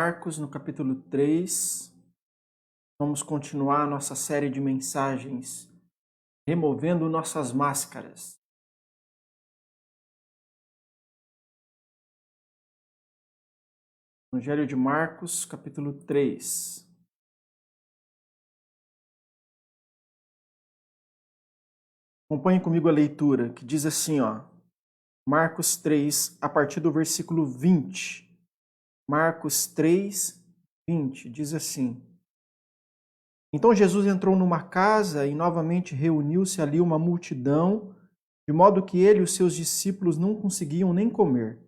Marcos, no capítulo 3, vamos continuar a nossa série de mensagens, removendo nossas máscaras. Evangelho de Marcos, capítulo 3. Acompanhe comigo a leitura, que diz assim, Marcos 3, a partir do versículo 20. Marcos 3, 20, diz assim: Então Jesus entrou numa casa e novamente reuniu-se ali uma multidão, de modo que ele e os seus discípulos não conseguiam nem comer.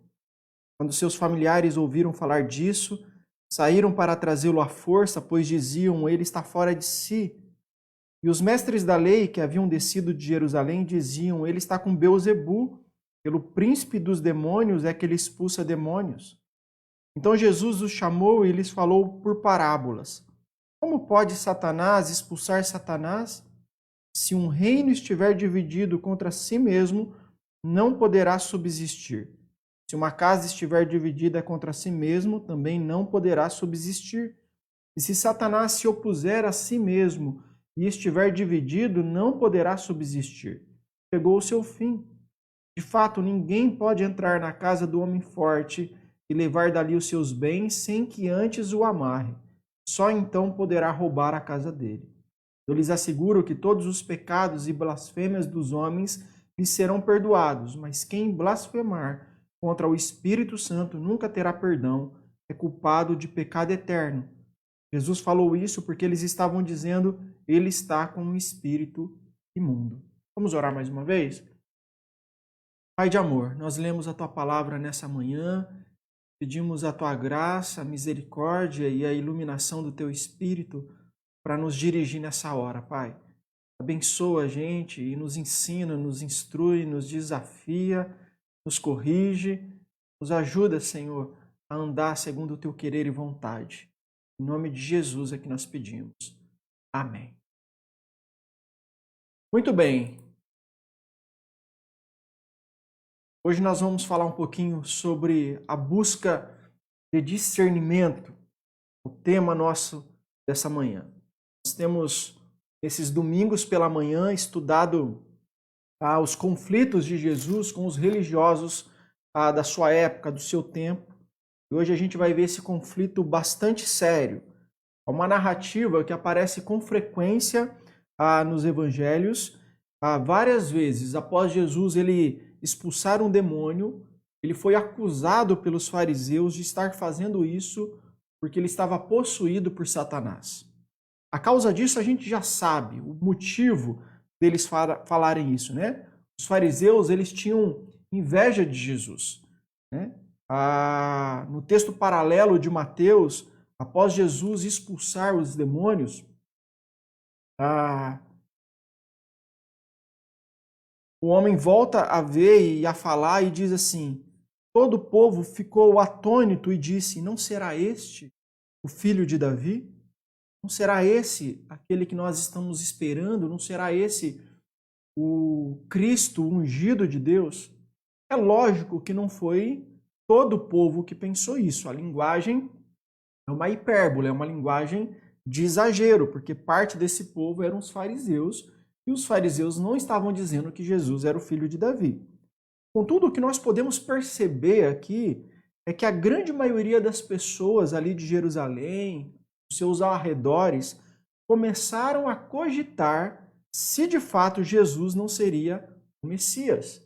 Quando seus familiares ouviram falar disso, saíram para trazê-lo à força, pois diziam, ele está fora de si. E os mestres da lei, que haviam descido de Jerusalém, diziam, ele está com Beelzebu, pelo príncipe dos demônios é que ele expulsa demônios. Então Jesus os chamou e lhes falou por parábolas. Como pode Satanás expulsar Satanás? Se um reino estiver dividido contra si mesmo, não poderá subsistir. Se uma casa estiver dividida contra si mesmo, também não poderá subsistir. E se Satanás se opuser a si mesmo e estiver dividido, não poderá subsistir. Chegou o seu fim. De fato, ninguém pode entrar na casa do homem forte e levar dali os seus bens sem que antes o amarre. Só então poderá roubar a casa dele. Eu lhes asseguro que todos os pecados e blasfêmias dos homens lhes serão perdoados, mas quem blasfemar contra o Espírito Santo nunca terá perdão, é culpado de pecado eterno. Jesus falou isso porque eles estavam dizendo, ele está com um espírito imundo. Vamos orar mais uma vez? Pai de amor, nós lemos a Tua palavra nessa manhã, pedimos a Tua graça, a misericórdia e a iluminação do Teu Espírito para nos dirigir nessa hora, Pai. Abençoa a gente e nos ensina, nos instrui, nos desafia, nos corrige, nos ajuda, Senhor, a andar segundo o Teu querer e vontade. Em nome de Jesus é que nós pedimos. Amém. Muito bem. Hoje nós vamos falar um pouquinho sobre a busca de discernimento, o tema nosso dessa manhã. Nós temos, esses domingos pela manhã, estudado os conflitos de Jesus com os religiosos da sua época, do seu tempo. E hoje a gente vai ver esse conflito bastante sério. É uma narrativa que aparece com frequência nos evangelhos. Várias vezes, após Jesus ele expulsar um demônio, ele foi acusado pelos fariseus de estar fazendo isso porque ele estava possuído por Satanás. A causa disso a gente já sabe, o motivo deles falarem isso, né? Os fariseus, eles tinham inveja de Jesus, né? No texto paralelo de Mateus, após Jesus expulsar os demônios, o homem volta a ver e a falar e diz assim, todo o povo ficou atônito e disse, não será este o filho de Davi? Não será esse aquele que nós estamos esperando? Não será esse o Cristo ungido de Deus? É lógico que não foi todo o povo que pensou isso. A linguagem é uma hipérbole, é uma linguagem de exagero, porque parte desse povo eram os fariseus, e os fariseus não estavam dizendo que Jesus era o filho de Davi. Contudo, o que nós podemos perceber aqui é que a grande maioria das pessoas ali de Jerusalém, seus arredores, começaram a cogitar se de fato Jesus não seria o Messias.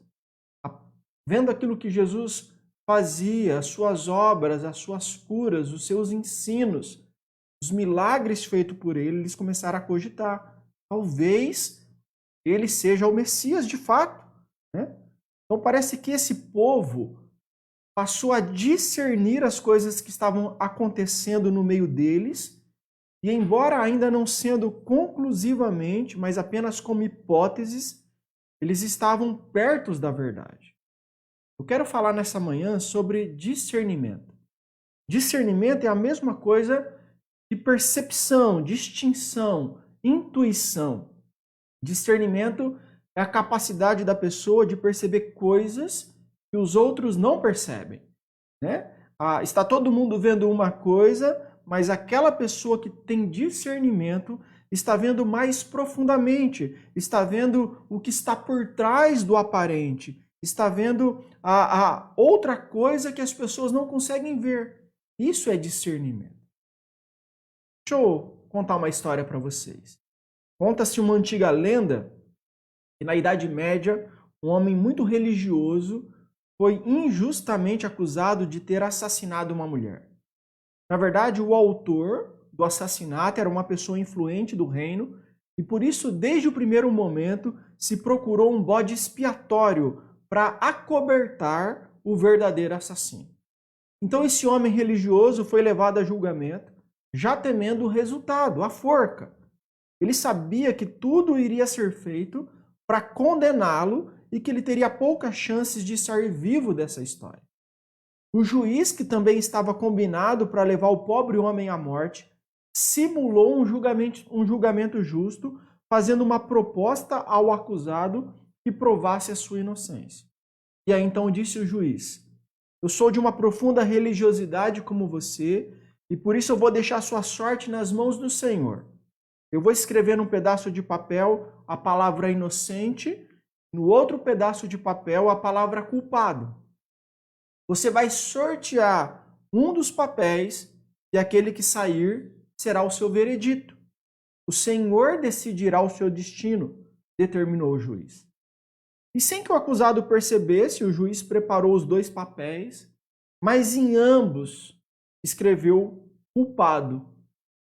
Vendo aquilo que Jesus fazia, as suas obras, as suas curas, os seus ensinos, os milagres feitos por ele, eles começaram a cogitar. Talvez ele seja o Messias de fato, né? Então parece que esse povo passou a discernir as coisas que estavam acontecendo no meio deles, e embora ainda não sendo conclusivamente, mas apenas como hipóteses, eles estavam perto da verdade. Eu quero falar nessa manhã sobre discernimento. Discernimento é a mesma coisa que percepção, distinção, intuição. Discernimento é a capacidade da pessoa de perceber coisas que os outros não percebem, né? Está todo mundo vendo uma coisa, mas aquela pessoa que tem discernimento está vendo mais profundamente, está vendo o que está por trás do aparente, está vendo a outra coisa que as pessoas não conseguem ver. Isso é discernimento. Deixa eu contar uma história para vocês. Conta-se uma antiga lenda que na Idade Média um homem muito religioso foi injustamente acusado de ter assassinado uma mulher. Na verdade, o autor do assassinato era uma pessoa influente do reino e por isso, desde o primeiro momento, se procurou um bode expiatório para acobertar o verdadeiro assassino. Então esse homem religioso foi levado a julgamento, já temendo o resultado, a forca. Ele sabia que tudo iria ser feito para condená-lo e que ele teria poucas chances de sair vivo dessa história. O juiz, que também estava combinado para levar o pobre homem à morte, simulou um julgamento justo, fazendo uma proposta ao acusado que provasse a sua inocência. E aí então disse o juiz: eu sou de uma profunda religiosidade como você, e por isso eu vou deixar sua sorte nas mãos do Senhor. Eu vou escrever num pedaço de papel a palavra inocente, no outro pedaço de papel a palavra culpado. Você vai sortear um dos papéis e aquele que sair será o seu veredito. O Senhor decidirá o seu destino, determinou o juiz. E sem que o acusado percebesse, o juiz preparou os dois papéis, mas em ambos escreveu culpado,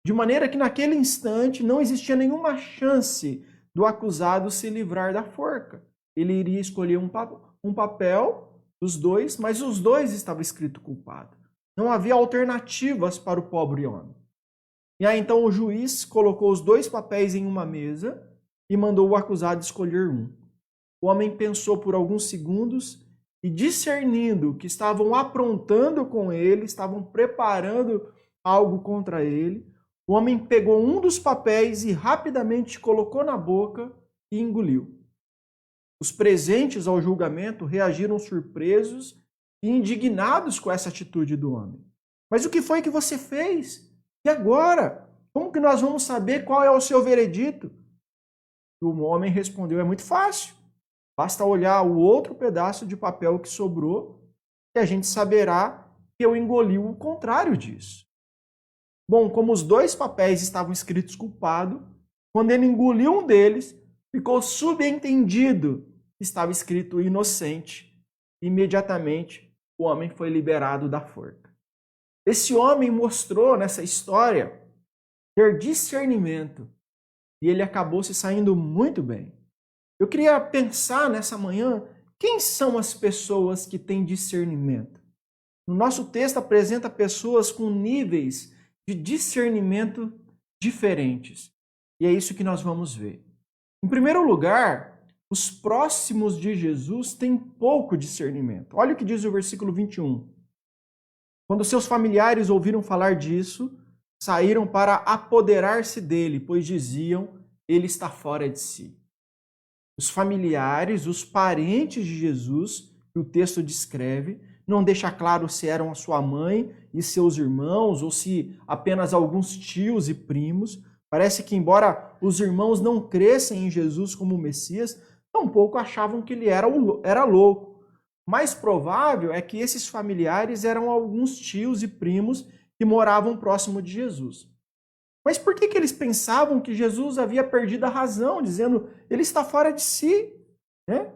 de maneira que naquele instante não existia nenhuma chance do acusado se livrar da forca. Ele iria escolher um papel dos dois, mas os dois estavam escrito culpado. Não havia alternativas para o pobre homem. E aí então o juiz colocou os dois papéis em uma mesa e mandou o acusado escolher um. O homem pensou por alguns segundos e, discernindo que estavam aprontando com ele, estavam preparando algo contra ele, o homem pegou um dos papéis e rapidamente colocou na boca e engoliu. Os presentes ao julgamento reagiram surpresos e indignados com essa atitude do homem. Mas o que foi que você fez? E agora? Como que nós vamos saber qual é o seu veredito? O homem respondeu: é muito fácil. Basta olhar o outro pedaço de papel que sobrou e a gente saberá que eu engoli o contrário disso. Bom, como os dois papéis estavam escritos culpado, quando ele engoliu um deles, ficou subentendido que estava escrito inocente. Imediatamente, o homem foi liberado da forca. Esse homem mostrou nessa história ter discernimento e ele acabou se saindo muito bem. Eu queria pensar nessa manhã, quem são as pessoas que têm discernimento? No nosso texto apresenta pessoas com níveis de discernimento diferentes. E é isso que nós vamos ver. Em primeiro lugar, os próximos de Jesus têm pouco discernimento. Olha o que diz o versículo 21. Quando seus familiares ouviram falar disso, saíram para apoderar-se dele, pois diziam: ele está fora de si. Os familiares, os parentes de Jesus, que o texto descreve, não deixa claro se eram a sua mãe e seus irmãos ou se apenas alguns tios e primos. Parece que, embora os irmãos não crescem em Jesus como Messias, tampouco achavam que ele era louco. Mais provável é que esses familiares eram alguns tios e primos que moravam próximo de Jesus. Mas por que eles pensavam que Jesus havia perdido a razão, dizendo ele está fora de si? Né?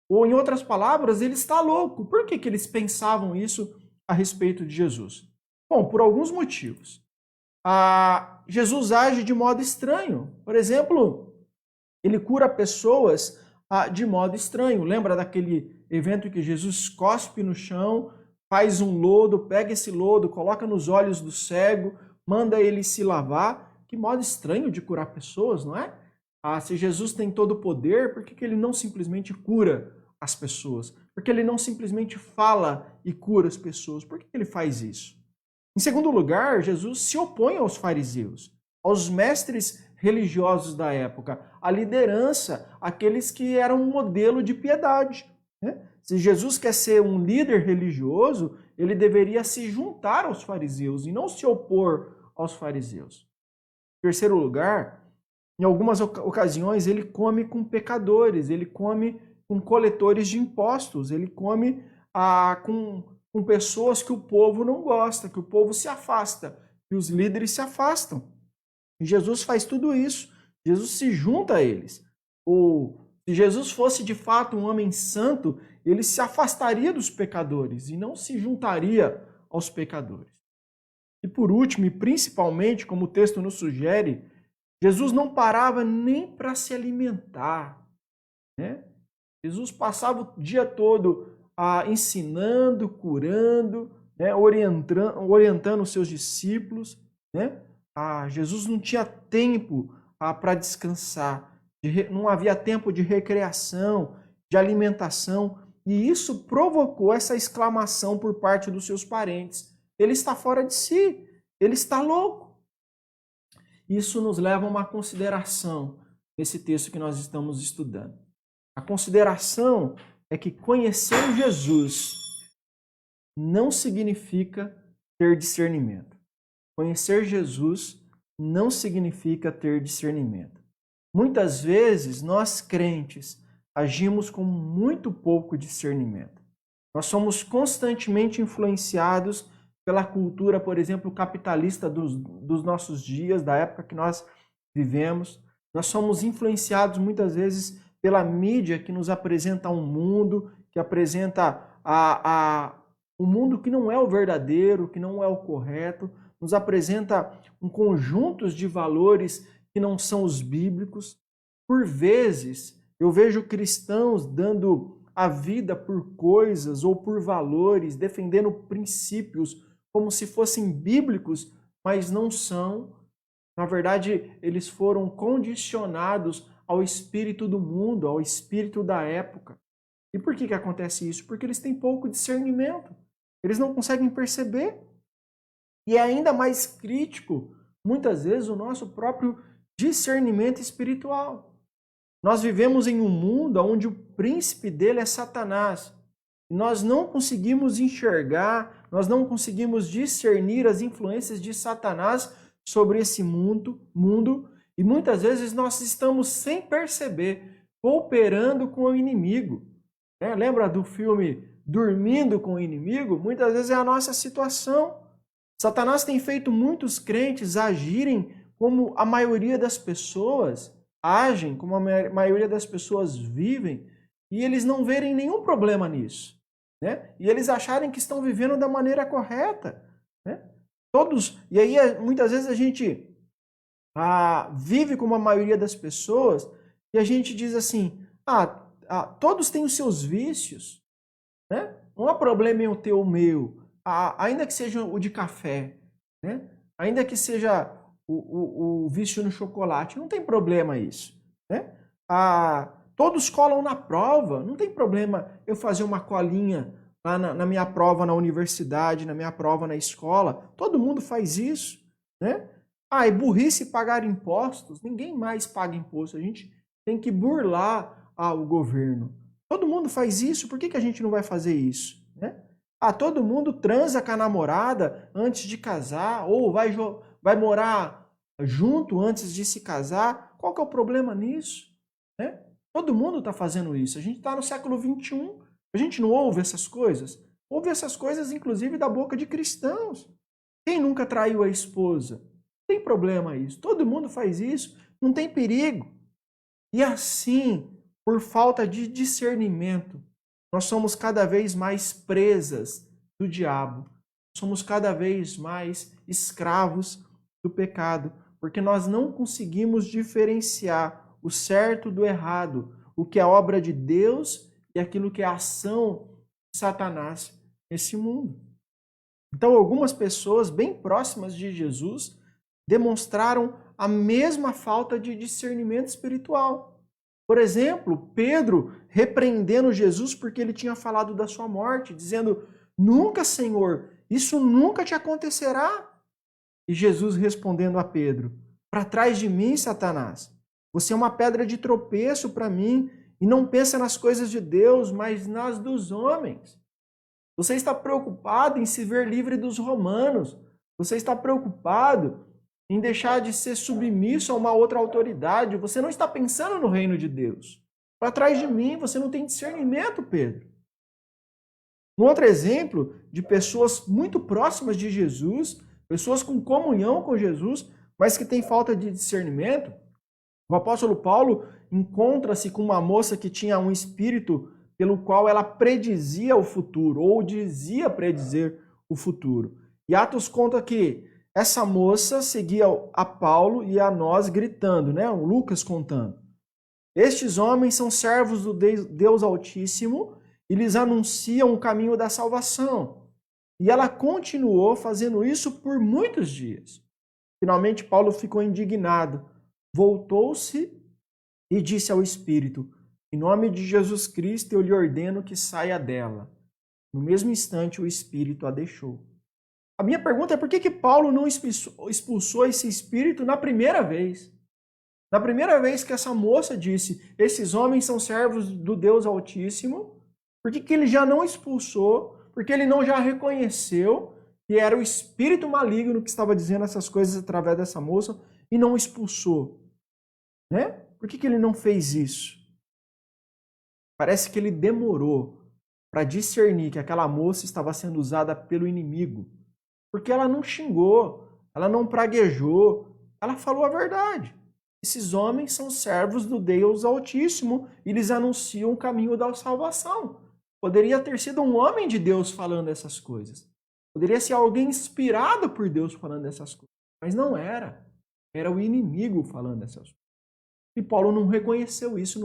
Ou, em outras palavras, ele está louco. Por que eles pensavam isso a respeito de Jesus? Bom, por alguns motivos. Jesus age de modo estranho. Por exemplo, ele cura pessoas de modo estranho. Lembra daquele evento em que Jesus cospe no chão, faz um lodo, pega esse lodo, coloca nos olhos do cego, manda ele se lavar? Que modo estranho de curar pessoas, não é? Se Jesus tem todo o poder, por que ele não simplesmente cura as pessoas? Por que ele não simplesmente fala e cura as pessoas? Por que ele faz isso? Em segundo lugar, Jesus se opõe aos fariseus, aos mestres religiosos da época, à liderança, aqueles que eram um modelo de piedade. Né? Se Jesus quer ser um líder religioso, ele deveria se juntar aos fariseus e não se opor aos fariseus. Em terceiro lugar, em algumas ocasiões, ele come com pecadores, ele come com coletores de impostos, ele come com pessoas que o povo não gosta, que o povo se afasta, que os líderes se afastam. E Jesus faz tudo isso. Jesus se junta a eles. Se Jesus fosse de fato um homem santo, ele se afastaria dos pecadores e não se juntaria aos pecadores. E por último, e principalmente, como o texto nos sugere, Jesus não parava nem para se alimentar, né? Jesus passava o dia todo ensinando, curando, né? orientando os seus discípulos, né? Jesus não tinha tempo para descansar, não havia tempo de recreação, de alimentação, e isso provocou essa exclamação por parte dos seus parentes. Ele está fora de si, ele está louco. Isso nos leva a uma consideração nesse texto que nós estamos estudando. A consideração é que conhecer Jesus não significa ter discernimento. Conhecer Jesus não significa ter discernimento. Muitas vezes, nós crentes agimos com muito pouco discernimento. Nós somos constantemente influenciados pela cultura, por exemplo, capitalista dos nossos dias, da época que nós vivemos. Nós somos influenciados muitas vezes pela mídia que nos apresenta um mundo, que apresenta um mundo que não é o verdadeiro, que não é o correto, nos apresenta um conjunto de valores que não são os bíblicos. Por vezes, eu vejo cristãos dando a vida por coisas ou por valores, defendendo princípios como se fossem bíblicos, mas não são. Na verdade, eles foram condicionados ao espírito do mundo, ao espírito da época. E por que acontece isso? Porque eles têm pouco discernimento. Eles não conseguem perceber. E é ainda mais crítico, muitas vezes, o nosso próprio discernimento espiritual. Nós vivemos em um mundo onde o príncipe dele é Satanás. E nós não conseguimos enxergar, nós não conseguimos discernir as influências de Satanás sobre esse mundo, e muitas vezes nós estamos, sem perceber, cooperando com o inimigo. Lembra do filme Dormindo com o Inimigo? Muitas vezes é a nossa situação. Satanás tem feito muitos crentes agirem como a maioria das pessoas agem, como a maioria das pessoas vivem, e eles não verem nenhum problema nisso, né? E eles acharem que estão vivendo da maneira correta, né? E aí muitas vezes a gente vive como a maioria das pessoas e a gente diz assim, todos têm os seus vícios, né? Não há problema em eu ter o meu, ainda que seja o de café, né? Ainda que seja o vício no chocolate, não tem problema isso, né? Todos colam na prova, não tem problema eu fazer uma colinha lá na minha prova na universidade, na minha prova na escola, todo mundo faz isso, né? É burrice pagar impostos, ninguém mais paga imposto, a gente tem que burlar o governo. Todo mundo faz isso, por que a gente não vai fazer isso, né? Todo mundo transa com a namorada antes de casar, ou vai morar junto antes de se casar. Qual que é o problema nisso, né? Todo mundo está fazendo isso. A gente está no século XXI, a gente não ouve essas coisas. Ouve essas coisas, inclusive, da boca de cristãos. Quem nunca traiu a esposa? Não tem problema isso. Todo mundo faz isso, não tem perigo. E assim, por falta de discernimento, nós somos cada vez mais presas do diabo. Somos cada vez mais escravos do pecado, porque nós não conseguimos diferenciar o certo do errado, o que é obra de Deus e aquilo que é ação de Satanás nesse mundo. Então, algumas pessoas bem próximas de Jesus demonstraram a mesma falta de discernimento espiritual. Por exemplo, Pedro repreendendo Jesus porque ele tinha falado da sua morte, dizendo, nunca, Senhor, isso nunca te acontecerá. E Jesus respondendo a Pedro, para trás de mim, Satanás, você é uma pedra de tropeço para mim e não pensa nas coisas de Deus, mas nas dos homens. Você está preocupado em se ver livre dos romanos. Você está preocupado em deixar de ser submisso a uma outra autoridade. Você não está pensando no reino de Deus. Para trás de mim, você não tem discernimento, Pedro. Um outro exemplo de pessoas muito próximas de Jesus, pessoas com comunhão com Jesus, mas que têm falta de discernimento. O apóstolo Paulo encontra-se com uma moça que tinha um espírito pelo qual ela predizia o futuro, ou dizia predizer o futuro. E Atos conta que essa moça seguia a Paulo e a nós gritando, né? O Lucas contando. Estes homens são servos do Deus Altíssimo e lhes anunciam o caminho da salvação. E ela continuou fazendo isso por muitos dias. Finalmente, Paulo ficou indignado, voltou-se e disse ao Espírito: em nome de Jesus Cristo, eu lhe ordeno que saia dela. No mesmo instante, o Espírito a deixou. A minha pergunta é por que Paulo não expulsou esse espírito na primeira vez? Na primeira vez que essa moça disse, esses homens são servos do Deus Altíssimo, por que ele já não expulsou? Porque ele não já reconheceu que era o espírito maligno que estava dizendo essas coisas através dessa moça e não expulsou? Né? Por que ele não fez isso? Parece que ele demorou para discernir que aquela moça estava sendo usada pelo inimigo. Porque ela não xingou, ela não praguejou, ela falou a verdade. Esses homens são servos do Deus Altíssimo e lhes anunciam o caminho da salvação. Poderia ter sido um homem de Deus falando essas coisas. Poderia ser alguém inspirado por Deus falando essas coisas. Mas não era. Era o inimigo falando essas coisas. E Paulo não reconheceu isso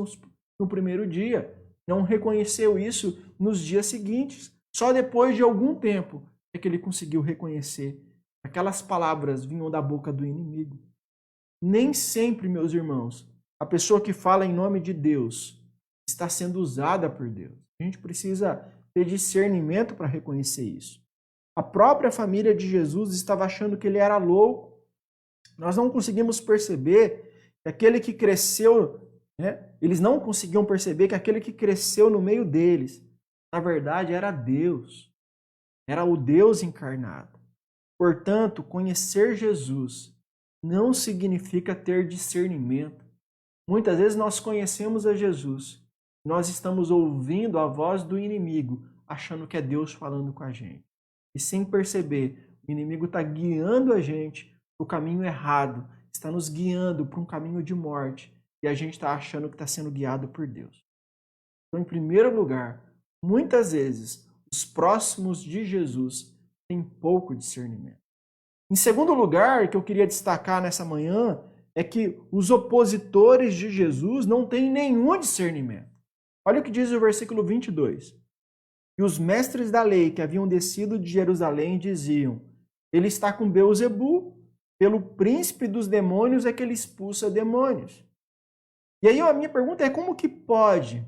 no primeiro dia. Não reconheceu isso nos dias seguintes. Só depois de algum tempo é que ele conseguiu reconhecer que aquelas palavras vinham da boca do inimigo. Nem sempre, meus irmãos, a pessoa que fala em nome de Deus está sendo usada por Deus. A gente precisa ter discernimento para reconhecer isso. A própria família de Jesus estava achando que ele era louco. Nós não conseguimos perceber que aquele que cresceu, né? Eles não conseguiam perceber que aquele que cresceu no meio deles, na verdade, era Deus. Era o Deus encarnado. Portanto, conhecer Jesus não significa ter discernimento. Muitas vezes nós conhecemos a Jesus, nós estamos ouvindo a voz do inimigo, achando que é Deus falando com a gente. E sem perceber, o inimigo está guiando a gente para o caminho errado, está nos guiando para um caminho de morte, e a gente está achando que está sendo guiado por Deus. Então, em primeiro lugar, muitas vezes, os próximos de Jesus têm pouco discernimento. Em segundo lugar, que eu queria destacar nessa manhã, é que os opositores de Jesus não têm nenhum discernimento. Olha o que diz o versículo 22. E os mestres da lei que haviam descido de Jerusalém diziam: ele está com Beelzebu, pelo príncipe dos demônios é que ele expulsa demônios. E aí a minha pergunta é: como que pode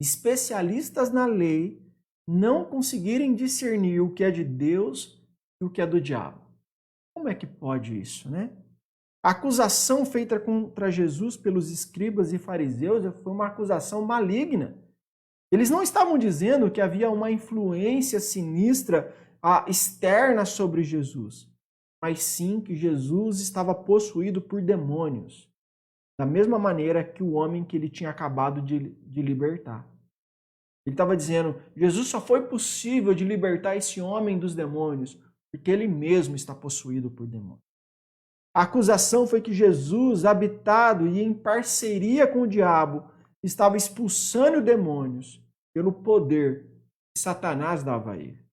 especialistas na lei não conseguirem discernir o que é de Deus e o que é do diabo? Como é que pode isso, né? A acusação feita contra Jesus pelos escribas e fariseus foi uma acusação maligna. Eles não estavam dizendo que havia uma influência sinistra externa sobre Jesus, mas sim que Jesus estava possuído por demônios, da mesma maneira que o homem que ele tinha acabado de libertar. Ele estava dizendo, Jesus só foi possível de libertar esse homem dos demônios, porque ele mesmo está possuído por demônios. A acusação foi que Jesus, habitado e em parceria com o diabo, estava expulsando demônios pelo poder que Satanás dava a ele.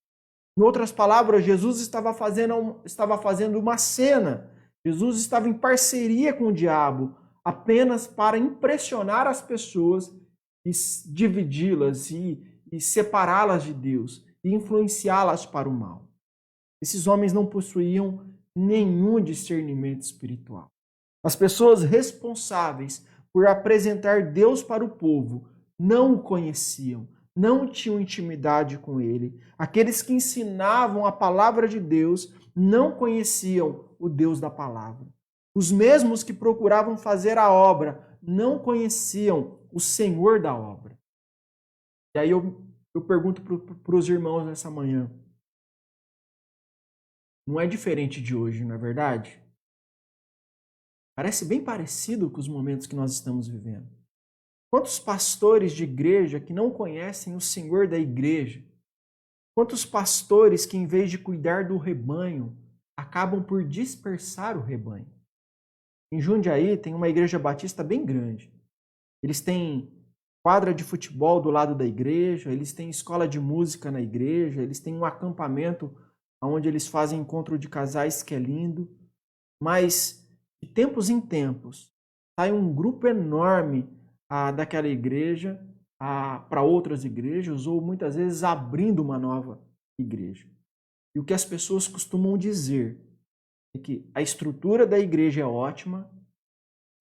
Em outras palavras, Jesus estava fazendo uma cena. Jesus estava em parceria com o diabo apenas para impressionar as pessoas e dividi-las e separá-las de Deus e influenciá-las para o mal. Esses homens não possuíam nenhum discernimento espiritual. As pessoas responsáveis por apresentar Deus para o povo não o conheciam, não tinham intimidade com ele. Aqueles que ensinavam a palavra de Deus não conheciam o Deus da palavra. Os mesmos que procuravam fazer a obra não conheciam o Senhor da obra. E aí eu eu pergunto para os irmãos nessa manhã. Não é diferente de hoje, não é verdade? Parece bem parecido com os momentos que nós estamos vivendo. Quantos pastores de igreja que não conhecem o Senhor da igreja? Quantos pastores que, em vez de cuidar do rebanho, acabam por dispersar o rebanho? Em Jundiaí tem uma igreja batista bem grande. Eles têm quadra de futebol do lado da igreja, eles têm escola de música na igreja, eles têm um acampamento onde eles fazem encontro de casais que é lindo. Mas, de tempos em tempos, sai um grupo enorme daquela igreja para outras igrejas, ou muitas vezes abrindo uma nova igreja. E o que as pessoas costumam dizer é que a estrutura da igreja é ótima,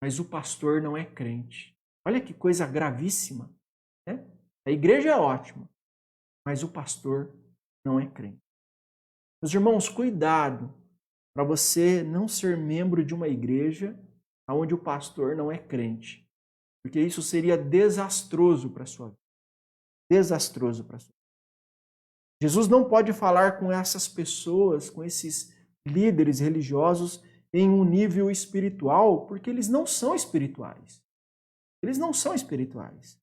mas o pastor não é crente. Olha que coisa gravíssima, né? A igreja é ótima, mas o pastor não é crente. Meus irmãos, cuidado para você não ser membro de uma igreja onde o pastor não é crente. Porque isso seria desastroso para a sua vida. Desastroso para a sua vida. Jesus não pode falar com essas pessoas, com esses líderes religiosos, em um nível espiritual, porque eles não são espirituais. Eles não são espirituais.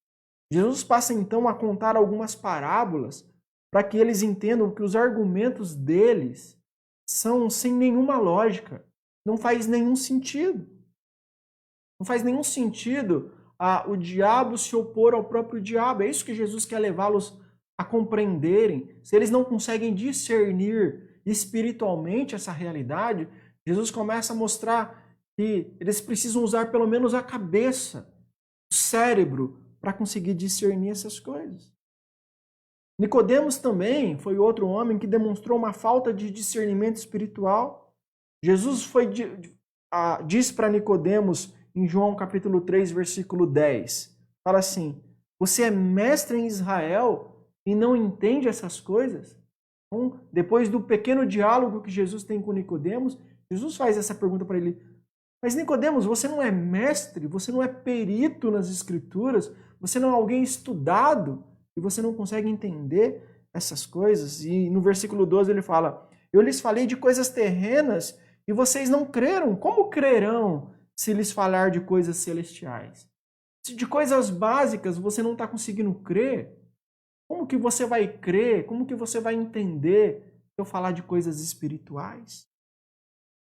Jesus passa então a contar algumas parábolas para que eles entendam que os argumentos deles são sem nenhuma lógica. Não faz nenhum sentido. Não faz nenhum sentido o diabo se opor ao próprio diabo. É isso que Jesus quer levá-los a compreenderem. Se eles não conseguem discernir espiritualmente essa realidade, Jesus começa a mostrar que eles precisam usar pelo menos a cabeça, o cérebro, para conseguir discernir essas coisas. Nicodemos também foi outro homem que demonstrou uma falta de discernimento espiritual. Jesus diz para Nicodemos, em João capítulo 3, versículo 10, fala assim: você é mestre em Israel e não entende essas coisas? Então, depois do pequeno diálogo que Jesus tem com Nicodemos, Jesus faz essa pergunta para ele: mas Nicodemos, você não é mestre, você não é perito nas escrituras, você não é alguém estudado e você não consegue entender essas coisas? E no versículo 12 ele fala: eu lhes falei de coisas terrenas e vocês não creram. Como crerão se lhes falar de coisas celestiais? Se de coisas básicas você não está conseguindo crer, como que você vai crer? Como que você vai entender se eu falar de coisas espirituais?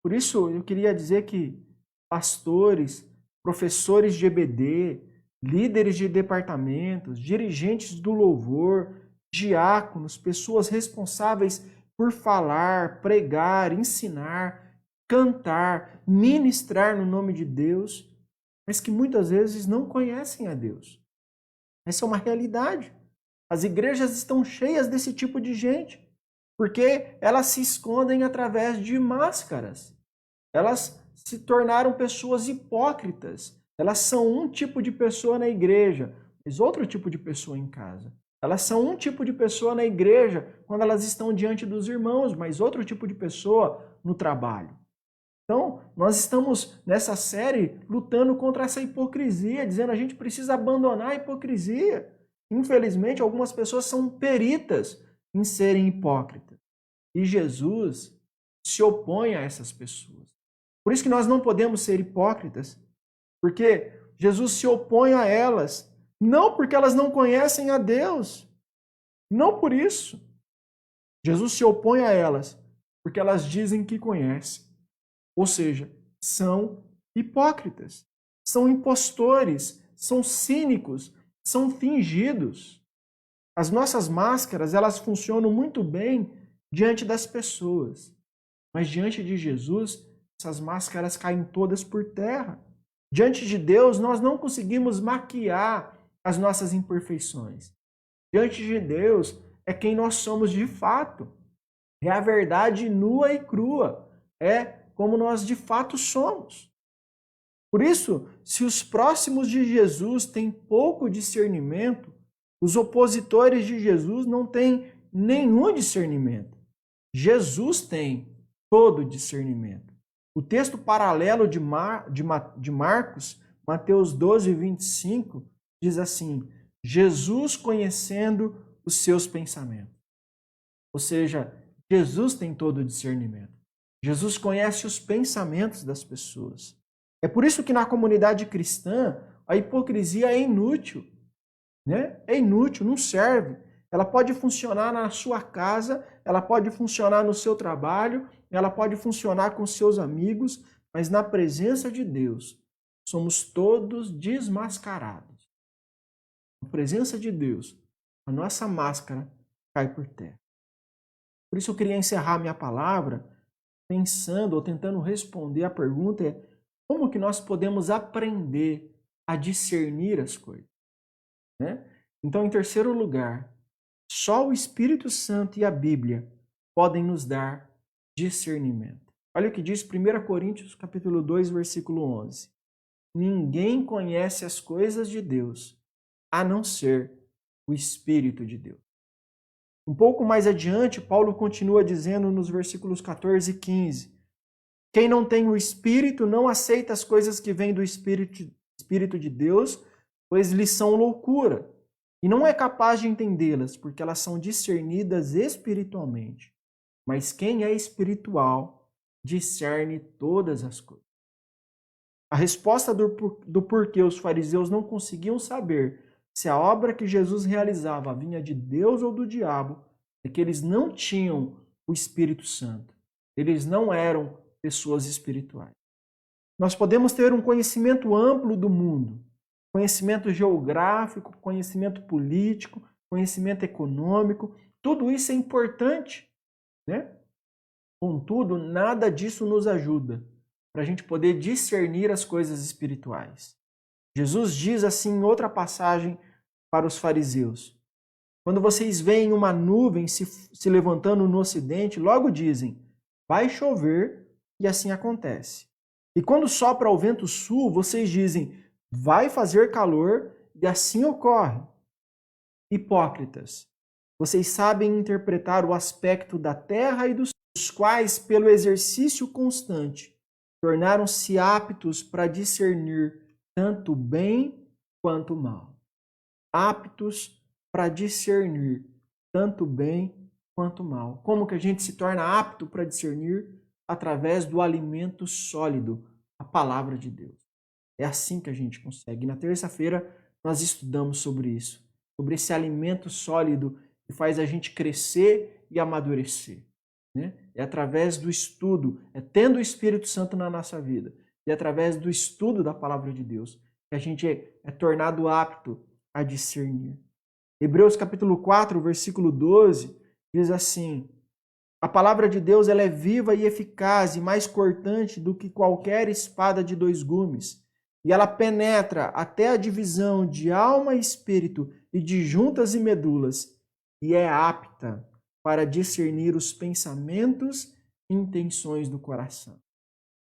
Por isso eu queria dizer que pastores, professores de EBD, líderes de departamentos, dirigentes do louvor, diáconos, pessoas responsáveis por falar, pregar, ensinar, cantar, ministrar no nome de Deus, mas que muitas vezes não conhecem a Deus. Essa é uma realidade. As igrejas estão cheias desse tipo de gente, porque elas se escondem através de máscaras. Elas se tornaram pessoas hipócritas. Elas são um tipo de pessoa na igreja, mas outro tipo de pessoa em casa. Elas são um tipo de pessoa na igreja quando elas estão diante dos irmãos, mas outro tipo de pessoa no trabalho. Então, nós estamos nessa série lutando contra essa hipocrisia, dizendo a gente precisa abandonar a hipocrisia. Infelizmente, algumas pessoas são peritas em serem hipócritas. E Jesus se opõe a essas pessoas. Por isso que nós não podemos ser hipócritas, porque Jesus se opõe a elas, não porque elas não conhecem a Deus, não por isso. Jesus se opõe a elas, porque elas dizem que conhecem. Ou seja, são hipócritas, são impostores, são cínicos, são fingidos. As nossas máscaras, elas funcionam muito bem diante das pessoas, mas diante de Jesus, essas máscaras caem todas por terra. Diante de Deus, nós não conseguimos maquiar as nossas imperfeições. Diante de Deus, é quem nós somos de fato. É a verdade nua e crua. É como nós de fato somos. Por isso, se os próximos de Jesus têm pouco discernimento, os opositores de Jesus não têm nenhum discernimento. Jesus tem todo discernimento. O texto paralelo de Marcos, Mateus 12, 25, diz assim: Jesus, conhecendo os seus pensamentos. Ou seja, Jesus tem todo o discernimento. Jesus conhece os pensamentos das pessoas. É por isso que na comunidade cristã a hipocrisia é inútil, né? É inútil, não serve. Ela pode funcionar na sua casa, ela pode funcionar no seu trabalho, ela pode funcionar com seus amigos, mas na presença de Deus somos todos desmascarados. Na presença de Deus, a nossa máscara cai por terra. Por isso eu queria encerrar minha palavra pensando ou tentando responder a pergunta como que nós podemos aprender a discernir as coisas, né? Então, em terceiro lugar, só o Espírito Santo e a Bíblia podem nos dar discernimento. Olha o que diz 1 Coríntios capítulo 2, versículo 11. Ninguém conhece as coisas de Deus, a não ser o Espírito de Deus. Um pouco mais adiante, Paulo continua dizendo nos versículos 14 e 15: quem não tem o Espírito não aceita as coisas que vêm do Espírito de Deus, pois lhes são loucura, e não é capaz de entendê-las, porque elas são discernidas espiritualmente. Mas quem é espiritual discerne todas as coisas. A resposta do porquê os fariseus não conseguiam saber se a obra que Jesus realizava vinha de Deus ou do diabo, é que eles não tinham o Espírito Santo. Eles não eram pessoas espirituais. Nós podemos ter um conhecimento amplo do mundo, conhecimento geográfico, conhecimento político, conhecimento econômico, tudo isso é importante, né? Contudo, nada disso nos ajuda para a gente poder discernir as coisas espirituais. Jesus diz assim em outra passagem para os fariseus: quando vocês veem uma nuvem se levantando no ocidente, logo dizem, vai chover, e assim acontece. E quando sopra o vento sul, vocês dizem, vai fazer calor, e assim ocorre. Hipócritas, vocês sabem interpretar o aspecto da terra e dos quais, pelo exercício constante, tornaram-se aptos para discernir tanto bem quanto mal. Aptos para discernir tanto bem quanto mal. Como que a gente se torna apto para discernir? Através do alimento sólido, a palavra de Deus. É assim que a gente consegue. Na terça-feira nós estudamos sobre isso, sobre esse alimento sólido que faz a gente crescer e amadurecer, né? É através do estudo, é tendo o Espírito Santo na nossa vida, e através do estudo da palavra de Deus que a gente é tornado apto a discernir. Hebreus capítulo 4, versículo 12, diz assim: a palavra de Deus ela é viva e eficaz e mais cortante do que qualquer espada de dois gumes, e ela penetra até a divisão de alma e espírito e de juntas e medulas, e é apta para discernir os pensamentos e intenções do coração.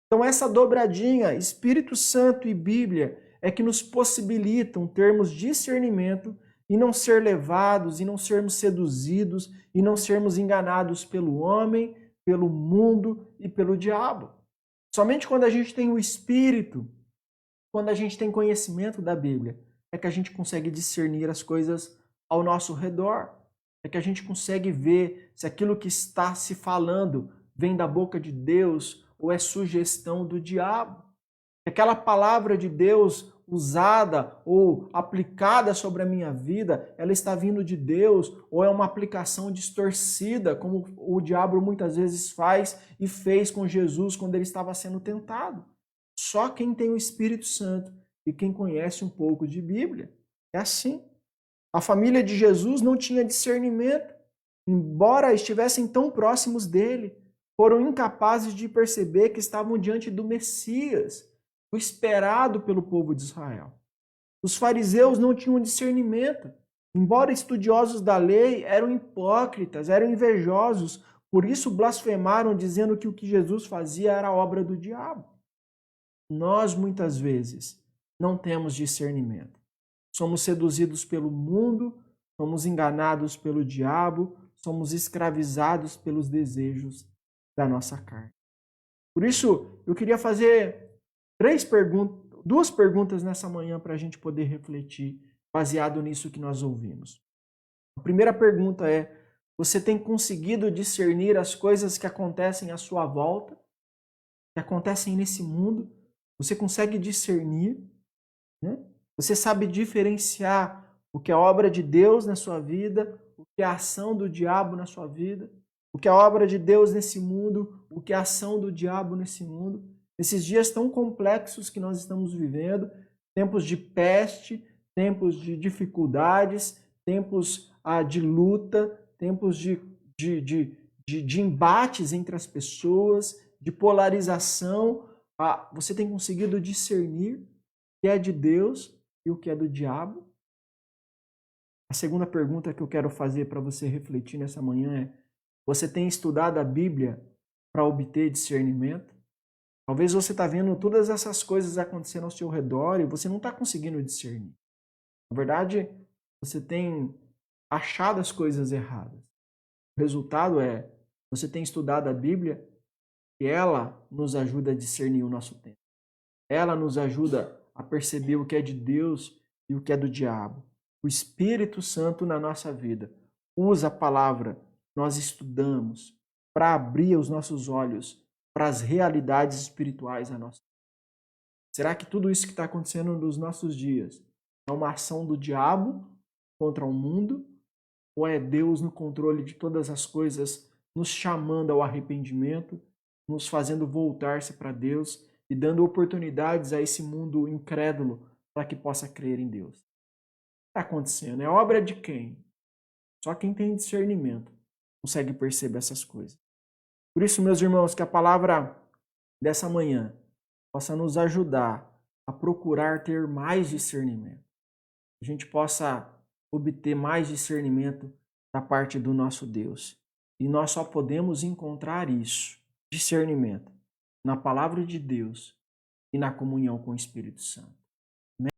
Então essa dobradinha, Espírito Santo e Bíblia, é que nos possibilitam termos discernimento e não ser levados, e não sermos seduzidos, e não sermos enganados pelo homem, pelo mundo e pelo diabo. Somente quando a gente tem o Espírito, quando a gente tem conhecimento da Bíblia, é que a gente consegue discernir as coisas ao nosso redor. É que a gente consegue ver se aquilo que está se falando vem da boca de Deus ou é sugestão do diabo. Aquela palavra de Deus usada ou aplicada sobre a minha vida, ela está vindo de Deus ou é uma aplicação distorcida, como o diabo muitas vezes faz e fez com Jesus quando ele estava sendo tentado. Só quem tem o Espírito Santo e quem conhece um pouco de Bíblia é assim. A família de Jesus não tinha discernimento, embora estivessem tão próximos dele, foram incapazes de perceber que estavam diante do Messias, o esperado pelo povo de Israel. Os fariseus não tinham discernimento. Embora estudiosos da lei, eram hipócritas, eram invejosos, por isso blasfemaram dizendo que o que Jesus fazia era obra do diabo. Nós, muitas vezes, não temos discernimento. Somos seduzidos pelo mundo, somos enganados pelo diabo, somos escravizados pelos desejos da nossa carne. Por isso, eu queria fazer duas perguntas nessa manhã para a gente poder refletir, baseado nisso que nós ouvimos. A primeira pergunta é: você tem conseguido discernir as coisas que acontecem à sua volta, que acontecem nesse mundo? Você consegue discernir, né? Você sabe diferenciar o que é obra de Deus na sua vida, o que é a ação do diabo na sua vida, o que é obra de Deus nesse mundo, o que é a ação do diabo nesse mundo? Nesses dias tão complexos que nós estamos vivendo, tempos de peste, tempos de dificuldades, tempos de luta, tempos de embates entre as pessoas, de polarização, você tem conseguido discernir o que é de Deus e o que é do diabo? A segunda pergunta que eu quero fazer para você refletir nessa manhã é: você tem estudado a Bíblia para obter discernimento? Talvez você está vendo todas essas coisas acontecendo ao seu redor e você não está conseguindo discernir. Na verdade, você tem achado as coisas erradas. O resultado é: você tem estudado a Bíblia e ela nos ajuda a discernir o nosso tempo. Ela nos ajuda a perceber o que é de Deus e o que é do diabo. O Espírito Santo na nossa vida usa a palavra que nós estudamos para abrir os nossos olhos para as realidades espirituais da nossa vida. Será que tudo isso que está acontecendo nos nossos dias é uma ação do diabo contra o mundo? Ou é Deus no controle de todas as coisas, nos chamando ao arrependimento, nos fazendo voltar-se para Deus e dando oportunidades a esse mundo incrédulo para que possa crer em Deus? O que está acontecendo? É obra de quem? Só quem tem discernimento consegue perceber essas coisas. Por isso, meus irmãos, que a palavra dessa manhã possa nos ajudar a procurar ter mais discernimento. A gente possa obter mais discernimento da parte do nosso Deus. E nós só podemos encontrar isso, discernimento, na palavra de Deus e na comunhão com o Espírito Santo.